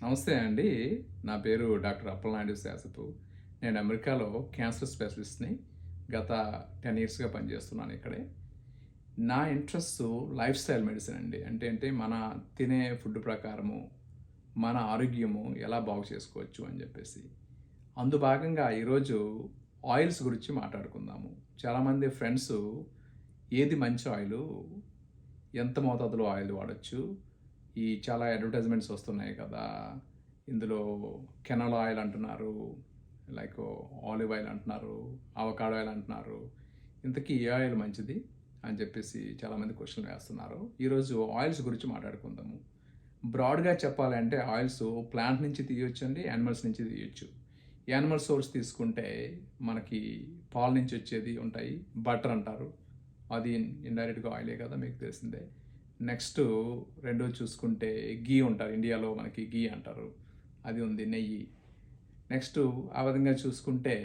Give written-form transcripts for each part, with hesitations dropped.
నమస్తే అండి. నా పేరు డాక్టర్ అప్పలనాయుడు శాసపు. నేను అమెరికాలో క్యాన్సర్ స్పెషలిస్ట్‌ని. గత 10 ఇయర్స్‌గా పనిచేస్తున్నాను ఇక్కడే. నా ఇంట్రెస్ట్ లైఫ్ స్టైల్ మెడిసిన్ అండి. అంటే మన తినే ఫుడ్ ప్రకారము మన ఆరోగ్యము ఎలా బాగు చేసుకోవచ్చు అని చెప్పేసి. భాగంగా ఈరోజు ఆయిల్స్ గురించి మాట్లాడుకుందాము. చాలామంది ఫ్రెండ్సు ఏది మంచి ఆయిలు, ఎంత మోతాదులో ఆయిల్ వాడొచ్చు, ఈ చాలా అడ్వర్టైజ్మెంట్స్ వస్తున్నాయి కదా, ఇందులో కెనోలా ఆయిల్ అంటున్నారు, లైక్ ఆలివ్ ఆయిల్ అంటున్నారు, అవకాడో ఆయిల్ అంటున్నారు. ఇంతకీ ఏ ఆయిల్ మంచిది అని చెప్పేసి చాలామంది క్వశ్చన్లు వేస్తున్నారు. ఈరోజు ఆయిల్స్ గురించి మాట్లాడుకుందాము. బ్రాడ్గా చెప్పాలంటే ఆయిల్స్ ప్లాంట్ నుంచి తీయొచ్చండి, యానిమల్స్ నుంచి తీయొచ్చు. యానిమల్ సోర్స్ తీసుకుంటే మనకి పాల నుంచి వచ్చేది ఉంటాయి, బటర్ అంటారు, అది ఇండైరెక్ట్గా ఆయిలే కదా, మీకు తెలిసిందే. నెక్స్ట్ రెండోది చూసుకుంటే గీ ఉంటారు, ఇండియాలో మనకి గీ అంటారు, అది ఉంది, నెయ్యి. నెక్స్ట్ ఆ విధంగా చూసుకుంటే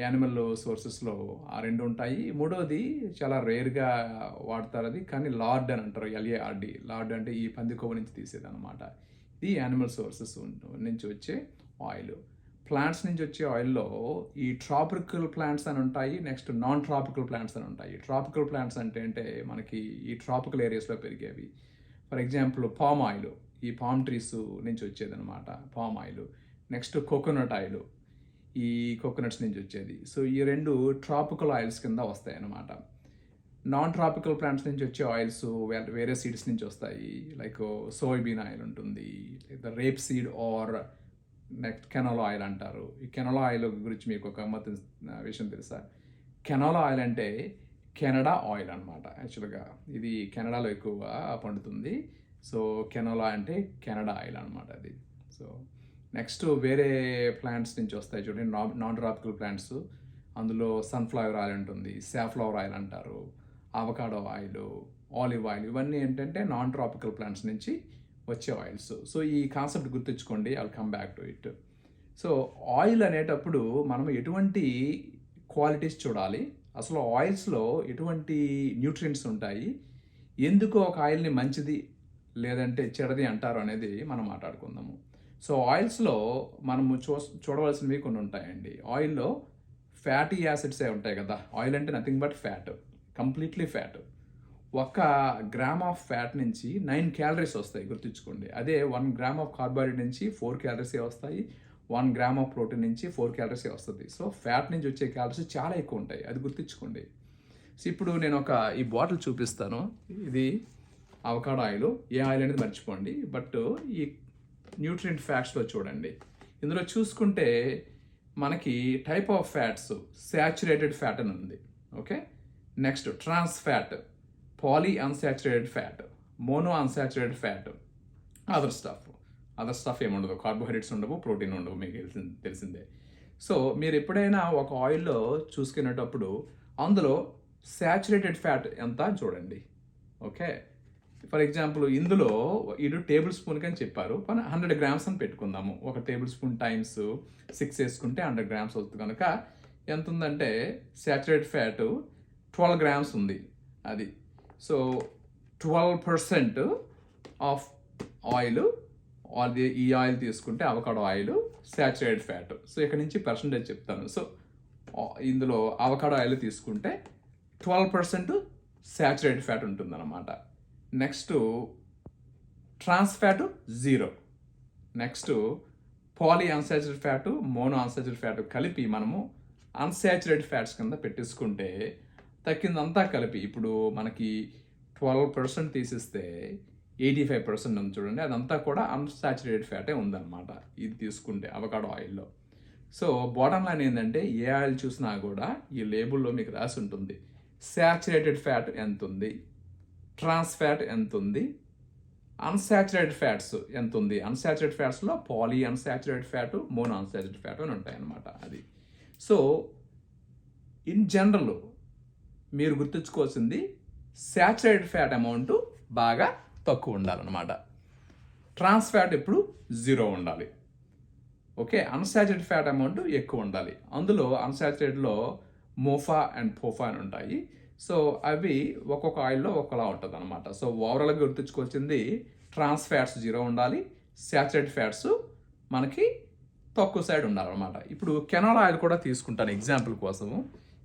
యానిమల్ సోర్సెస్లో ఆ రెండు ఉంటాయి. మూడోది చాలా రేర్గా వాడతారు అది, కానీ లార్డ్ అని అంటారు, LARD. లార్డ్ అంటే ఈ పంది కొవ్వు నుంచి తీసేది అనమాట. ఇది యానిమల్ సోర్సెస్ నుంచి వచ్చే ఆయిల్. ప్లాంట్స్ నుంచి వచ్చే ఆయిల్లో ఈ ట్రాపికల్ ప్లాంట్స్ అని ఉంటాయి, నెక్స్ట్ నాన్ ట్రాపికల్ ప్లాంట్స్ అని ఉంటాయి. ట్రాపికల్ ప్లాంట్స్ అంటే మనకి ఈ ట్రాపికల్ ఏరియాస్లో పెరిగేవి. ఫర్ ఎగ్జాంపుల్ పామ్ ఆయిల్, ఈ పామ్ ట్రీస్ నుంచి వచ్చేదన్నమాట palm oil. Next coconut oil, ఈ కోకోనట్స్ నుంచి వచ్చేది. సో ఈ రెండు ట్రాపికల్ ఆయిల్స్ కింద వస్తాయి అన్నమాట. నాన్ ట్రాపికల్ ప్లాంట్స్ నుంచి వచ్చే ఆయిల్స్ వేరే సీడ్స్ నుంచి వస్తాయి, లైక్ సోయాబీన్ ఆయిల్ ఉంటుంది, rape seed are next canola oil అంటారు. ఈ కెనోలా ఆయిల్ గురించి మీకు ఒక విషయం తెలుసా? కెనోలా ఆయిల్ అంటే కెనడా ఆయిల్ అనమాట. యాక్చువల్గా ఇది కెనడాలో ఎక్కువగా పండుతుంది. సో కెనోలా అంటే కెనడా ఆయిల్ అనమాట అది. సో నెక్స్ట్ వేరే ప్లాంట్స్ నుంచి వస్తాయి చూడండి, నాన్ ట్రాపికల్ ప్లాంట్స్. అందులో సన్ఫ్లవర్ ఆయిల్ ఉంటుంది, సాఫ్లవర్ ఆయిల్ అంటారు, అవకాడో ఆయిల్, ఆలివ్ ఆయిల్, ఇవన్నీ ఏంటంటే నాన్ ట్రాపికల్ ప్లాంట్స్ నుంచి వచ్చే ఆయిల్స్. సో ఈ కాన్సెప్ట్ గుర్తుంచుకోండి, I'll come back to it. So oil అనేటప్పుడు మనం ఎటువంటి క్వాలిటీస్ చూడాలి, అసలు ఆయిల్స్లో ఎటువంటి న్యూట్రియంట్స్ ఉంటాయి, ఎందుకు ఒక ఆయిల్ని మంచిది లేదంటే చెడది అంటారు అనేది మనం మాట్లాడుకుందాము. సో ఆయిల్స్లో మనము చూడవలసినవి కొన్ని ఉంటాయండి. ఆయిల్లో ఫ్యాటీ యాసిడ్సే ఉంటాయి కదా. ఆయిల్ అంటే nothing but fat, completely fat. 1 gram of fat నుంచి 9 క్యాలరీస్ వస్తాయి, గుర్తుంచుకోండి. అదే 1 గ్రామ్ ఆఫ్ కార్బోహైడ్రేట్ నుంచి 4 క్యాలరీసే వస్తాయి, 1 గ్రామ్ ఆఫ్ ప్రోటీన్ నుంచి 4 క్యాలరీసే వస్తుంది. సో ఫ్యాట్ నుంచి వచ్చే క్యాలరీస్ చాలా ఎక్కువ ఉంటాయి, అది గుర్తుంచుకోండి. సో ఇప్పుడు నేను ఈ బాటిల్ చూపిస్తాను. ఇది అవకాడో ఆయిల్. ఏ ఆయిల్ అనేది మర్చిపోండి, బట్ ఈ న్యూట్రియంట్ ఫ్యాట్స్లో చూడండి. ఇందులో చూసుకుంటే మనకి type of fats saturated fat అని ఉంది, okay. Next trans fat, poly unsaturated fat, mono unsaturated fat, other stuff ఏముండదు, కార్బోహైడ్రేట్స్ ఉండవు, ప్రోటీన్ ఉండవు, మీకు తెలిసిందే. సో మీరు ఎప్పుడైనా ఒక ఆయిల్లో చూసుకునేటప్పుడు అందులో శాచురేటెడ్ ఫ్యాట్ ఎంత చూడండి, ఓకే. ఫర్ ఎగ్జాంపుల్ ఇందులో ఇది టేబుల్ స్పూన్ అని చెప్పారు, 100 గ్రామ్స్ అని పెట్టుకుందాము. ఒక టేబుల్ స్పూన్ టైమ్స్ 6 వేసుకుంటే 100 గ్రామ్స్ అవుతుంది కనుక ఎంత ఉందంటే శాచురేటెడ్ ఫ్యాట్ 12 గ్రామ్స్ ఉంది అది. సో 12% ఆఫ్ ఆయిల్, ఈ ఆయిల్ తీసుకుంటే avocado oil saturated fat. So ఇక్కడ నుంచి పర్సంటేజ్ చెప్తాను. సో ఇందులో అవకాడో ఆయిల్ తీసుకుంటే 12% శాచురేటెడ్ ఫ్యాట్ ఉంటుందన్నమాట. Next trans fat 0. Next poly unsaturated fat, mono unsaturated fat కలిపి మనము అన్సాచురేటెడ్ ఫ్యాట్స్ కింద పెట్టేసుకుంటే తక్కిందంతా కలిపి ఇప్పుడు మనకి 12% తీసిస్తే 85% ఉంది చూడండి, అదంతా కూడా అన్సాచురేటెడ్ ఫ్యాటే ఉందన్నమాట ఇది తీసుకుంటే అవకాడో ఆయిల్లో. సో బాటమ్ లైన్ ఏంటంటే ఏ ఆయిల్ చూసినా కూడా ఈ లేబుల్లో మీకు రాసి ఉంటుంది శాచురేటెడ్ ఫ్యాట్ ఎంత ఉంది, ట్రాన్స్ ఫ్యాట్ ఎంత ఉంది, అన్సాచురేటెడ్ ఫ్యాట్స్ ఎంత ఉంది. అన్సాచురేటెడ్ ఫ్యాట్స్లో poly unsaturated fat, mono unsaturated fat అని ఉంటాయి అన్నమాట అది. సో ఇన్ జనరల్ మీరు గుర్తుంచుకోవాల్సింది శాచురేటెడ్ ఫ్యాట్ అమౌంట్ బాగా తక్కువ ఉండాలన్నమాట. ట్రాన్స్ ఫ్యాట్ ఎప్పుడు 0 ఉండాలి, ఓకే. అన్సాచురేటెడ్ ఫ్యాట్ అమౌంట్ ఎక్కువ ఉండాలి. అందులో అన్సాచురేటెడ్లో మోఫా అండ్ పోఫా అని ఉంటాయి. సో అవి ఒక్కొక్క ఆయిల్లో ఒక్కలా ఉంటుంది అనమాట. సో ఓవరాల్గా గుర్తుంచుకోవాల్సింది ట్రాన్స్ ఫ్యాట్స్ 0 ఉండాలి, శాచురేటెడ్ ఫ్యాట్స్ మనకి తక్కువ సైడ్ ఉండాలన్నమాట. ఇప్పుడు కెనాలా ఆయిల్ కూడా తీసుకుంటాను ఎగ్జాంపుల్ కోసము.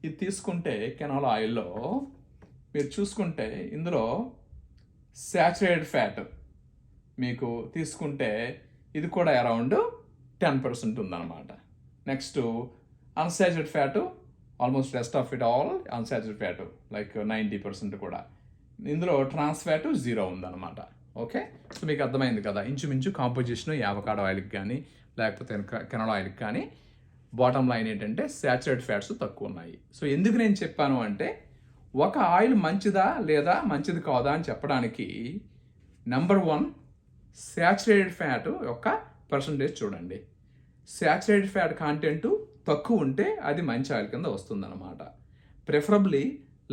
ఇది తీసుకుంటే కెనాలా ఆయిల్లో మీరు చూసుకుంటే ఇందులో శాచురేటెడ్ ఫ్యాట్ మీకు తీసుకుంటే ఇది కూడా అరౌండ్ 10% ఉందన్నమాట. Next unsaturated fat almost rest of it all unsaturated fat like 90% కూడా. ఇందులో ట్రాన్స్ ఫ్యాట్ 0 ఉందన్నమాట. ఓకే, సో మీకు అర్థమైంది కదా ఇంచుమించు కాంపోజిషన్ యావకాడో ఆయిల్కి కానీ లేకపోతే కెనాలా ఆయిల్కి కానీ బాటమ్ లైన్ ఏంటంటే శాచురేటెడ్ ఫ్యాట్స్ తక్కువ ఉన్నాయి. సో ఎందుకు నేను చెప్పాను అంటే ఒక ఆయిల్ మంచిదా లేదా మంచిది కాదా అని చెప్పడానికి నెంబర్ 1 శాచురేటెడ్ ఫ్యాట్ యొక్క పర్సంటేజ్ చూడండి. శాచురేటెడ్ ఫ్యాట్ కాంటెంట్ తక్కువ ఉంటే అది మంచి ఆయిల్ కింద వస్తుందన్నమాట. ప్రిఫరబ్లీ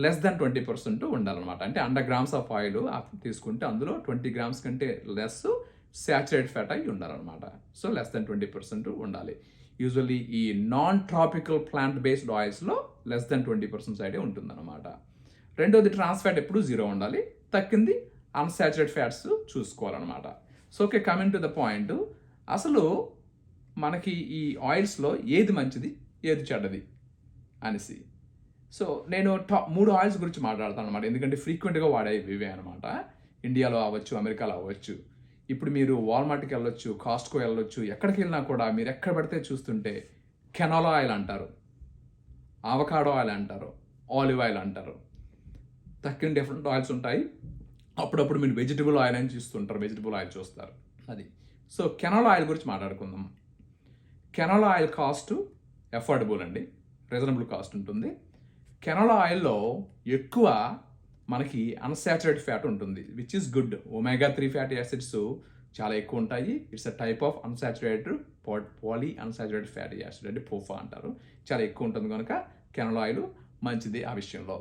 లెస్ దాన్ 20% ఉండాలన్నమాట. అంటే 100 grams ఆఫ్ ఆయిల్ తీసుకుంటే అందులో 20 grams కంటే లెస్ శాచురేటెడ్ ఫ్యాట్ అయి ఉండాలన్నమాట. సో లెస్ దాన్ 20% ఉండాలి. యూజువల్లీ ఈ నాన్ ట్రాపికల్ ప్లాంట్ బేస్డ్ ఆయిల్స్లో లెస్ దాన్ 20% సైడే ఉంటుందన్నమాట. రెండోది ట్రాన్స్ ఫ్యాట్ ఎప్పుడు 0 ఉండాలి. తక్కింది అన్సాచురేటెడ్ ఫ్యాట్స్ చూసుకోవాలన్నమాట. So okay, coming to the point, అసలు మనకి ఈ ఆయిల్స్లో ఏది మంచిది ఏది చెడ్డది అనేసి. సో నేను 3 ఆయిల్స్ గురించి మాట్లాడతాను అనమాట. ఎందుకంటే ఫ్రీక్వెంట్గా వాడేవి ఇవే అనమాట. ఇండియాలో అవ్వచ్చు, అమెరికాలో అవ్వచ్చు. ఇప్పుడు మీరు వాల్మార్ట్కి వెళ్ళొచ్చు, కాస్ట్కో వెళ్ళొచ్చు, ఎక్కడికి వెళ్ళినా కూడా మీరు ఎక్కడ పడితే చూస్తుంటే కెనాలా ఆయిల్ అంటారు, ఆవకాడో ఆయిల్ అంటారు, ఆలివ్ ఆయిల్ అంటారు. తక్కిన డిఫరెంట్ ఆయిల్స్ ఉంటాయి. అప్పుడప్పుడు మీరు వెజిటబుల్ ఆయిల్ అని చూస్తుంటారు, వెజిటబుల్ ఆయిల్ చూస్తారు. అది సో కెనాలా ఆయిల్ గురించి మాట్లాడుకుందాం. కెనాలా ఆయిల్ కాస్ట్ అఫోర్డబుల్ అండి, రీజనబుల్ కాస్ట్ ఉంటుంది. కెనాలా ఆయిల్లో ఎక్కువ మనకి అన్సాచురేటెడ్ ఫ్యాట్ ఉంటుంది, which is good. Omega 3 fatty acids చాలా ఎక్కువ ఉంటాయి. It's a type of unsaturated polyunsaturated fatty acid అంటే పోఫా అంటారు. చాలా ఎక్కువ ఉంటుంది కనుక కెనాలా ఆయిల్ మంచిది ఆ విషయంలో.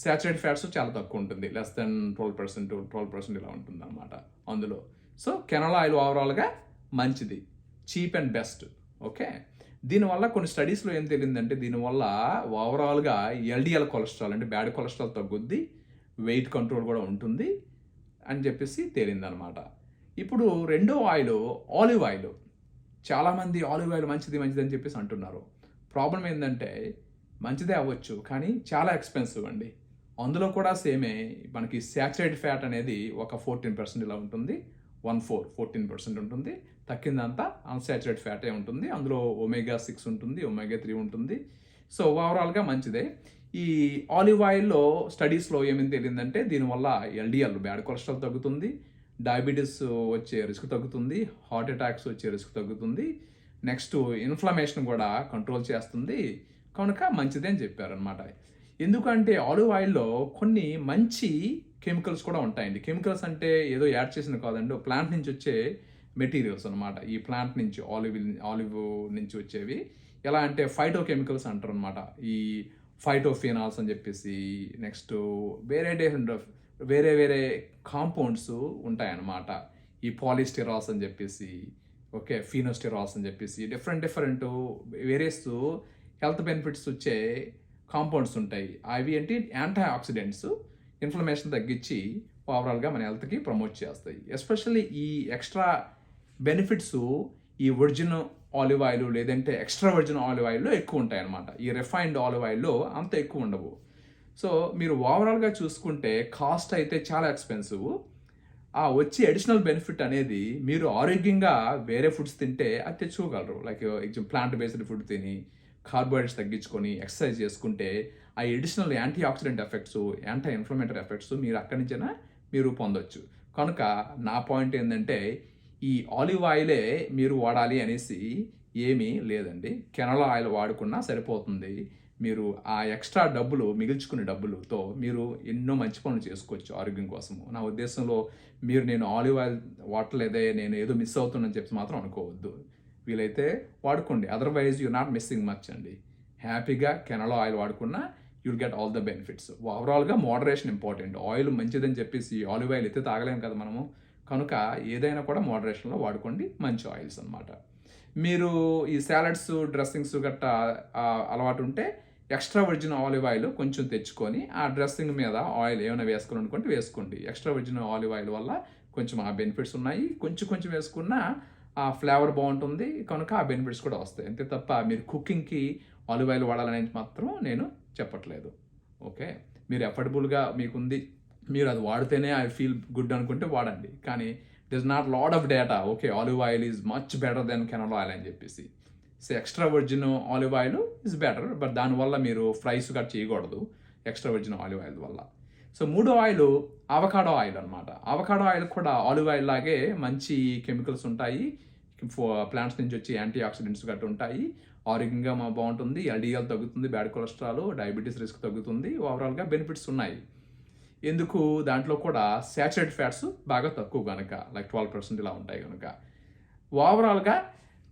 సాచురేటెడ్ ఫ్యాట్స్ చాలా తక్కువ ఉంటుంది, లెస్ దెన్ 12% ఇలా ఉంటుంది అనమాట అందులో. సో కెనాలా ఆయిల్ ఓవరాల్గా మంచిది, చీప్ అండ్ బెస్ట్. ఓకే, దీనివల్ల కొన్ని స్టడీస్లో ఏం తెలియదంటే దీనివల్ల ఓవరాల్గా ఎల్డిఎల్ కొలెస్ట్రాల్ అంటే బ్యాడ్ కొలెస్ట్రాల్ తగ్గుద్ది, వెయిట్ కంట్రోల్ కూడా ఉంటుంది అని చెప్పేసి తేలిందనమాట. ఇప్పుడు రెండో ఆయిల్ ఆలివ్ ఆయిల్. చాలామంది ఆలివ్ ఆయిల్ మంచిది అని చెప్పేసి అంటున్నారు. ప్రాబ్లం ఏంటంటే మంచిదే అవ్వచ్చు కానీ చాలా ఎక్స్పెన్సివ్ అండి. అందులో కూడా సేమే మనకి శాచురేటెడ్ ఫ్యాట్ అనేది ఒక 14% ఇలా ఉంటుంది, 14% ఉంటుంది. తక్కిందంతా అన్సాచురేటెడ్ ఫ్యాటే ఉంటుంది. అందులో ఒమేగా 6 ఉంటుంది, ఒమేగా 3 ఉంటుంది. సో ఓవరాల్గా మంచిదే. ఈ ఆలివ్ ఆయిల్లో స్టడీస్లో ఏమేమి తెలియదంటే దీనివల్ల ఎల్డిఎల్ బ్యాడ్ కొలెస్ట్రాల్ తగ్గుతుంది, డయాబెటీస్ వచ్చే రిస్క్ తగ్గుతుంది, హార్ట్ అటాక్స్ వచ్చే రిస్క్ తగ్గుతుంది, నెక్స్ట్ ఇన్ఫ్లమేషన్ కూడా కంట్రోల్ చేస్తుంది కనుక మంచిదే అని చెప్పారనమాట. ఎందుకంటే ఆలివ్ ఆయిల్లో కొన్ని మంచి కెమికల్స్ కూడా ఉంటాయండి. కెమికల్స్ అంటే ఏదో యాడ్ చేసిన కాదండి, ప్లాంట్ నుంచి వచ్చే మెటీరియల్స్ అనమాట. ఈ ప్లాంట్ నుంచి ఆలివ్ నుంచి వచ్చేవి ఎలా అంటే ఫైటో కెమికల్స్ అంటారు అనమాట. ఈ ఫైటోఫినాల్స్ అని చెప్పేసి నెక్స్ట్ వేరే కాంపౌండ్స్ ఉంటాయన్నమాట. ఈ పాలిస్టెరాల్స్ అని చెప్పేసి, ఓకే, ఫినోస్టెరాల్స్ అని చెప్పేసి డిఫరెంట్ వేరియస్ హెల్త్ బెనిఫిట్స్ వచ్చే కాంపౌండ్స్ ఉంటాయి. అవి ఏంటి యాంటీ ఆక్సిడెంట్స్, ఇన్ఫ్లమేషన్ తగ్గించి ఓవరాల్గా మన హెల్త్కి ప్రమోట్ చేస్తాయి. ఎస్పెషల్లీ ఈ ఎక్స్ట్రా బెనిఫిట్స్ ఈ ఒరిజినల్ ఆలివ్ ఆయిల్ లేదంటే ఎక్స్ట్రా ఒరిజినల్ ఆలివ్ ఆయిల్లో ఎక్కువ ఉంటాయి అన్నమాట. ఈ రిఫైన్డ్ ఆలివ్ ఆయిల్లో అంత ఎక్కువ ఉండవు. సో మీరు ఓవరాల్గా చూసుకుంటే కాస్ట్ అయితే చాలా ఎక్స్పెన్సివ్. ఆ వచ్చే అడిషనల్ బెనిఫిట్ అనేది మీరు ఆరోగ్యంగా వేరే ఫుడ్స్ తింటే అది తెచ్చుకోగలరు. లైక్ ప్లాంట్ బేస్డ్ ఫుడ్ తిని కార్బోహైడ్రేట్స్ తగ్గించుకొని ఎక్సర్సైజ్ చేసుకుంటే ఆ additional anti oxidant effects, anti inflammatory effects మీరు అక్కడి నుంచైనా మీరు పొందొచ్చు. కనుక నా పాయింట్ ఏంటంటే ఈ ఆలివ్ ఆయిలే మీరు వాడాలి అనేసి ఏమీ లేదండి. కెనలా ఆయిల్ వాడుకున్నా సరిపోతుంది. మీరు ఆ ఎక్స్ట్రా డబ్బులు మిగిల్చుకునే డబ్బులతో మీరు ఎన్నో మంచి పనులు చేసుకోవచ్చు ఆరోగ్యం కోసము. నా ఉద్దేశంలో నేను ఆలివ్ ఆయిల్ వాడలేదే, నేను ఏదో మిస్ అవుతున్నానని చెప్పి మాత్రం అనుకోవద్దు. వీలైతే వాడుకోండి, otherwise you not missing much అండి. హ్యాపీగా కెనలా ఆయిల్ వాడుకున్నా you'll get all the benefits. ఓవరాల్గా మోడరేషన్ ఇంపార్టెంట్. ఆయిల్ మంచిదని చెప్పేసి ఆలివ్ ఆయిల్ ఎత్తి తాగలేము కదా మనము. కనుక ఏదైనా కూడా మోడరేషన్లో వాడుకోండి, మంచి ఆయిల్స్ అనమాట. మీరు ఈ సాలడ్స్, డ్రెస్సింగ్స్ గట్టా అలవాటు ఉంటే ఎక్స్ట్రా వర్జిన్ ఆలివ్ ఆయిల్ కొంచెం తెచ్చుకొని ఆ డ్రెస్సింగ్ మీద ఆయిల్ ఏమైనా వేసుకోవాలనుకుంటే వేసుకోండి. ఎక్స్ట్రా వర్జిన్ ఆలివ్ ఆయిల్ వల్ల కొంచెం ఆ బెనిఫిట్స్ ఉన్నాయి. కొంచెం కొంచెం వేసుకున్న ఆ ఫ్లేవర్ బాగుంటుంది కనుక ఆ బెనిఫిట్స్ కూడా వస్తాయి. అంతే తప్ప మీరు కుకింగ్కి ఆలివ్ ఆయిల్ వాడాలనేది మాత్రం నేను చెప్పట్లేదు. ఓకే, మీరు ఎఫర్డబుల్గా మీకుంది, మీరు అది వాడితేనే ఐ ఫీల్ గుడ్ అనుకుంటే వాడండి. కానీ this not lot of data okay olive oil is much better then canola oil అని చెప్పేసి. So extra virgin olive oil is better, but దానివల్ల మీరు ఫ్రైస్ గట్ చేయకూడదు ఎక్స్ట్రా వర్జిన్ ఆలివ్ ఆయిల్ వల్ల. సో మూడో ఆయిల్ అవకాడో ఆయిల్ అనమాట. Avocado oil కూడా ఆలివ్ ఆయిల్ లాగే మంచి కెమికల్స్ ఉంటాయి, ప్లాంట్స్ నుంచి వచ్చి యాంటీ ఆక్సిడెంట్స్ గట్రా ఉంటాయి, ఆరోగ్యంగా బాగుంటుంది, ఎల్డిఎల్ తగ్గుతుంది, బ్యాడ్ కొలెస్ట్రాల్, డయాబెటీస్ రిస్క్ తగ్గుతుంది, ఓవరాల్గా బెనిఫిట్స్ ఉన్నాయి. ఎందుకు దాంట్లో కూడా శాచురేటెడ్ ఫ్యాట్స్ బాగా తక్కువ కనుక, లైక్ 12% ఇలా ఉంటాయి కనుక. ఓవరాల్గా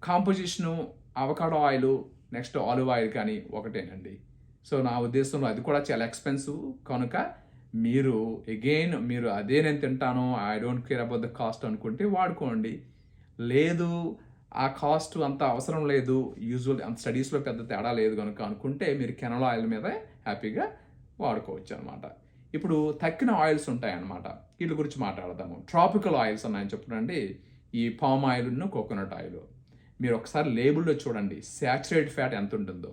composition avocado oil next olive oil కానీ ఒకటేనండి. సో నా ఉద్దేశంలో అది కూడా చాలా ఎక్స్పెన్సివ్ కనుక మీరు మీరు అదే నేను తింటాను, I don't care about the cost అనుకుంటే వాడుకోండి. లేదు ఆ కాస్ట్ అంత అవసరం లేదు, యూజువల్ అంత స్టడీస్లో పెద్ద తేడా లేదు కనుక అనుకుంటే మీరు కెనోలా ఆయిల్ మీద హ్యాపీగా వాడుకోవచ్చు అనమాట. ఇప్పుడు తక్కిన ఆయిల్స్ ఉంటాయన్నమాట, వీటి గురించి మాట్లాడదాము. ట్రాపికల్ ఆయిల్స్ ఉన్నాయని చెప్తున్నాండి, ఈ పామ్ ఆయిల్ను కోకోనట్ ఆయిల్. మీరు ఒకసారి లేబుల్లో చూడండి శాచురేటెడ్ ఫ్యాట్ ఎంత ఉంటుందో.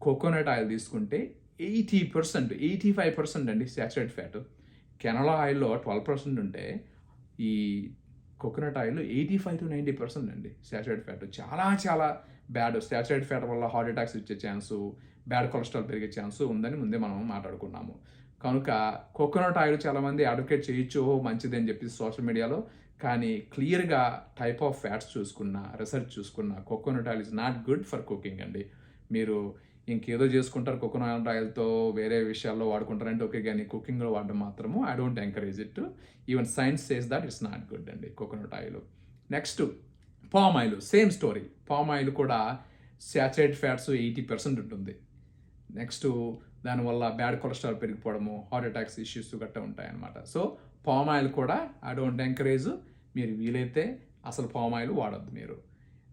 కోకోనట్ ఆయిల్ తీసుకుంటే 80%, 85% అండి శాచురేటెడ్ ఫ్యాట్. కెనోలా ఆయిల్లో 12% ఉంటే ఈ కోకోనట్ ఆయిల్ 85 to 90% అండి శాచురేటెడ్ ఫ్యాట్. చాలా చాలా బ్యాడ్. శాచురేటెడ్ ఫ్యాట్ వల్ల హార్ట్ అటాక్స్ వచ్చే ఛాన్సు, బ్యాడ్ కొలెస్ట్రాల్ పెరిగే ఛాన్సు ఉందని ముందే మనం మాట్లాడుకున్నాము. కనుక కోకోనట్ ఆయిల్ చాలామంది అడ్వకేట్ చేయొచ్చు మంచిది అని చెప్పి సోషల్ మీడియాలో, కానీ క్లియర్గా టైప్ ఆఫ్ ఫ్యాట్స్ చూసుకున్నా, రీసెర్చ్ చూసుకున్నా coconut oil is not good for cooking అండి. మీరు ఇంకేదో చేసుకుంటారు కోకోనట్ ఆయిల్తో, వేరే విషయాల్లో వాడుకుంటారంటే ఓకే, కానీ కుకింగ్లో వాడడం మాత్రము I don't encourage it. Even science says that it's not good అండి coconut oil. Next palm oil, same story. Palm oil కూడా శాచురేటెడ్ ఫ్యాట్స్ 80% ఉంటుంది. నెక్స్ట్ దానివల్ల బ్యాడ్ కొలెస్ట్రాల్ పెరిగిపోవడము, హార్ట్ అటాక్స్ ఇష్యూస్ గట్టా ఉంటాయన్నమాట. సో పామ్ ఆయిల్ కూడా I don't encourage. మీరు వీలైతే అసలు పామ్ ఆయిల్ వాడద్దు మీరు.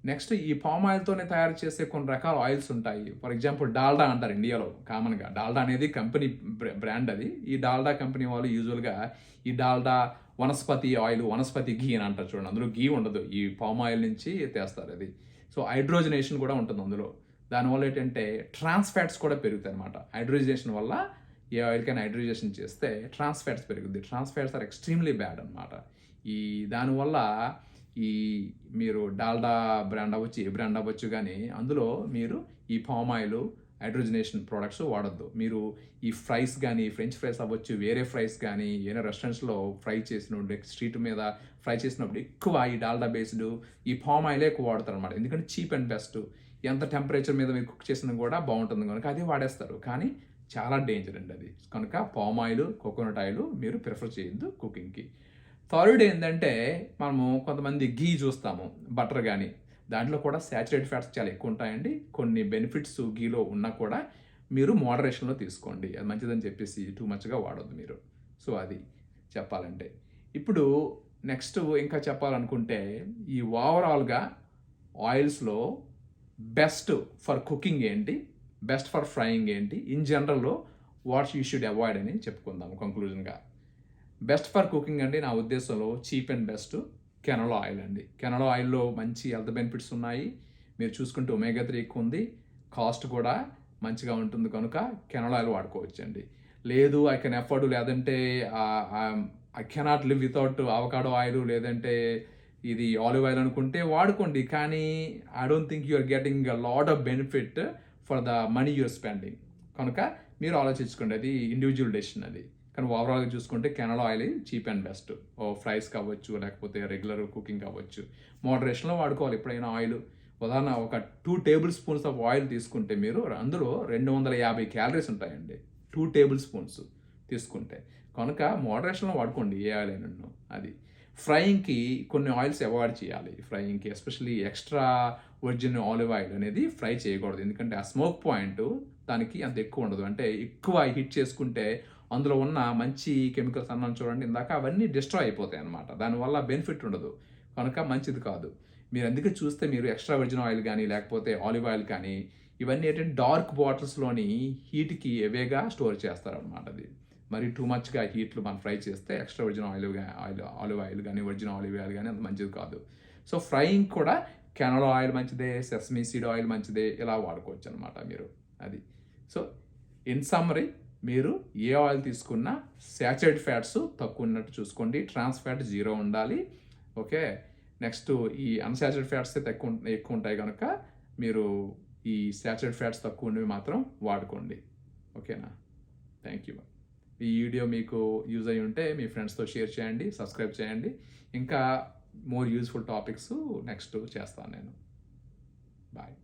నెక్స్ట్ ఈ పామ్ ఆయిల్తోనే తయారు చేసే కొన్ని రకాల ఆయిల్స్ ఉంటాయి. ఫర్ ఎగ్జాంపుల్ డాల్డా అంటారు ఇండియాలో కామన్గా. డాల్డా అనేది కంపెనీ బ్రాండ్ అది. ఈ డాల్డా కంపెనీ వాళ్ళు యూజువల్గా ఈ డాల్డా వనస్పతి ఆయిల్, వనస్పతి ఘీ అని అంటారు చూడండి, అందులో ఘీ ఉండదు, ఈ పామ్ ఆయిల్ నుంచి తెస్తారు అది. సో హైడ్రోజనేషన్ కూడా ఉంటుంది అందులో. దానివల్ల ఏంటంటే ట్రాన్స్ ఫ్యాట్స్ కూడా పెరుగుతాయి అనమాట. హైడ్రోజనేషన్ వల్ల ఏ ఆయిల్కైనా హైడ్రోజనేషన్ చేస్తే ట్రాన్స్ ఫ్యాట్స్ పెరుగుద్ది. Trans fats are extremely bad అనమాట. ఈ దానివల్ల ఈ మీరు డాల్డా బ్రాండ్ అవ్వచ్చు, ఏ బ్రాండ్ అవ్వచ్చు, కానీ అందులో మీరు ఈ పామ్ ఆయిల్, హైడ్రోజనేషన్ ప్రోడక్ట్స్ వాడద్దు. మీరు ఈ ఫ్రైస్ కానీ, ఫ్రెంచ్ ఫ్రైస్ అవ్వచ్చు, వేరే ఫ్రైస్ కానీ ఏదైనా రెస్టారెంట్స్లో ఫ్రై చేసినప్పుడు, స్ట్రీట్ మీద ఫ్రై చేసినప్పుడు ఎక్కువ ఈ డాల్డా బేస్డ్ ఈ పామ్ ఆయిలే ఎక్కువ వాడతారు అనమాట. ఎందుకంటే చీప్ అండ్ బెస్ట్, ఎంత టెంపరేచర్ మీద మీరు కుక్ చేసినా కూడా బాగుంటుంది కనుక అదే వాడేస్తారు. కానీ చాలా డేంజర్ అండి అది. కనుక పామ్ ఆయిల్, కోకోనట్ ఆయిల్ మీరు ప్రిఫర్ చేయొద్దు కుకింగ్కి. థర్డ్ ఏంటంటే మనము కొంతమంది గీ చూస్తాము, బటర్ కానీ, దాంట్లో కూడా శాచురేటెడ్ ఫ్యాట్స్ చాలా ఎక్కువ ఉంటాయండి. కొన్ని బెనిఫిట్స్ గీలో ఉన్నా కూడా మీరు మోడరేషన్లో తీసుకోండి, అది మంచిదని చెప్పేసి టూ మచ్గా వాడొద్దు మీరు. సో అది చెప్పాలంటే. ఇప్పుడు నెక్స్ట్ ఇంకా చెప్పాలనుకుంటే ఈ ఓవరాల్గా ఆయిల్స్లో బెస్ట్ ఫర్ కుకింగ్ ఏంటి, బెస్ట్ ఫర్ ఫ్రైయింగ్ ఏంటి, ఇన్ జనరల్లో వాట్ యూ షుడ్ అవాయిడ్ అని చెప్పుకుందాము కంక్లూజన్గా. బెస్ట్ ఫర్ కుకింగ్ అండి నా ఉద్దేశంలో cheap and best canola oil అండి. కెనోలా ఆయిల్లో మంచి హెల్త్ బెనిఫిట్స్ ఉన్నాయి. మీరు చూసుకుంటే ఒమేగా 3 ఎక్కువ ఉంది, కాస్ట్ కూడా మంచిగా ఉంటుంది కనుక కెనోలా ఆయిల్ వాడుకోవచ్చు అండి. లేదు ఐ కెన్ అఫోర్డ్, లేదంటే I cannot live without avocado oil, లేదంటే ఇది ఆలివ్ ఆయిల్ అనుకుంటే వాడుకోండి. కానీ I don't think you are getting a lot of benefit for the money you're spending. కనుక మీరు ఆలోచించుకోండి, అది ఇండివిజువల్ డెసిషన్ అది. కానీ ఓవరాల్గా చూసుకుంటే canola oil cheap and best. Fries కావచ్చు, లేకపోతే రెగ్యులర్ కుకింగ్ కావచ్చు, మోడరేషన్లో వాడుకోవాలి ఎప్పుడైనా ఆయిల్. ఉదాహరణ ఒక 2 టేబుల్ స్పూన్స్ ఆఫ్ ఆయిల్ తీసుకుంటే మీరు అందులో 250 క్యాలరీస్ ఉంటాయండి 2 టేబుల్ స్పూన్స్ తీసుకుంటే. కనుక మోడరేషన్లో వాడుకోండి ఏ ఆయిల్ అయినా. అది ఫ్రైయింగ్కి కొన్ని ఆయిల్స్ అవాయిడ్ చేయాలి. ఫ్రైయింగ్కి especially extra virgin olive oil అనేది ఫ్రై చేయకూడదు, ఎందుకంటే ఆ స్మోక్ పాయింట్ దానికి అంత ఎక్కువ ఉండదు. అంటే ఎక్కువ హిట్ చేసుకుంటే అందులో ఉన్న మంచి కెమికల్స్ అన్నాను చూడండి ఇందాక, అవన్నీ డిస్ట్రాయ్ అయిపోతాయి అన్నమాట. దానివల్ల బెనిఫిట్ ఉండదు, కనుక మంచిది కాదు. మీరు అందుకే చూస్తే మీరు ఎక్స్ట్రా వర్జిన్ ఆయిల్ కానీ, లేకపోతే ఆలివ్ ఆయిల్ కానీ, ఇవన్నీ ఏంటంటే డార్క్ బాటిల్స్లోని హీట్కి ఎవేగా స్టోర్ చేస్తారనమాట. అది మరి టూ మచ్గా హీట్లు మనం ఫ్రై చేస్తే ఎక్స్ట్రా ఒరిజినల్ ఆలివ్ ఆయిల్ కానీ ఒరిజినల్ ఆలివ్ ఆయిల్ కానీ అంత మంచిది కాదు. సో ఫ్రైయింగ్ కూడా కెనోలా ఆయిల్ మంచిదే, సెసమీ సీడ్ ఆయిల్ మంచిదే, ఇలా వాడుకోవచ్చు అనమాట మీరు. అది సో ఇన్ సమ్మరీ, మీరు ఏ ఆయిల్ తీసుకున్నా శాచురేటెడ్ ఫ్యాట్స్ తక్కువ ఉన్నట్టు చూసుకోండి, ట్రాన్స్ ఫ్యాట్ 0 ఉండాలి. ఓకే, నెక్స్ట్ ఈ అన్సాచురేటెడ్ ఫ్యాట్స్ ఎక్కువ ఉంటాయి కనుక మీరు ఈ శాచురేటెడ్ ఫ్యాట్స్ తక్కువ ఉన్నవి మాత్రం వాడుకోండి. ఓకేనా? Thank you. ఈ వీడియో మీకు యూజ్ అయి ఉంటే మీ ఫ్రెండ్స్తో షేర్ చేయండి, సబ్స్క్రైబ్ చేయండి. ఇంకా మోర్ యూజ్ఫుల్ టాపిక్స్ నెక్స్ట్ చేస్తాను నేను. బాయ్.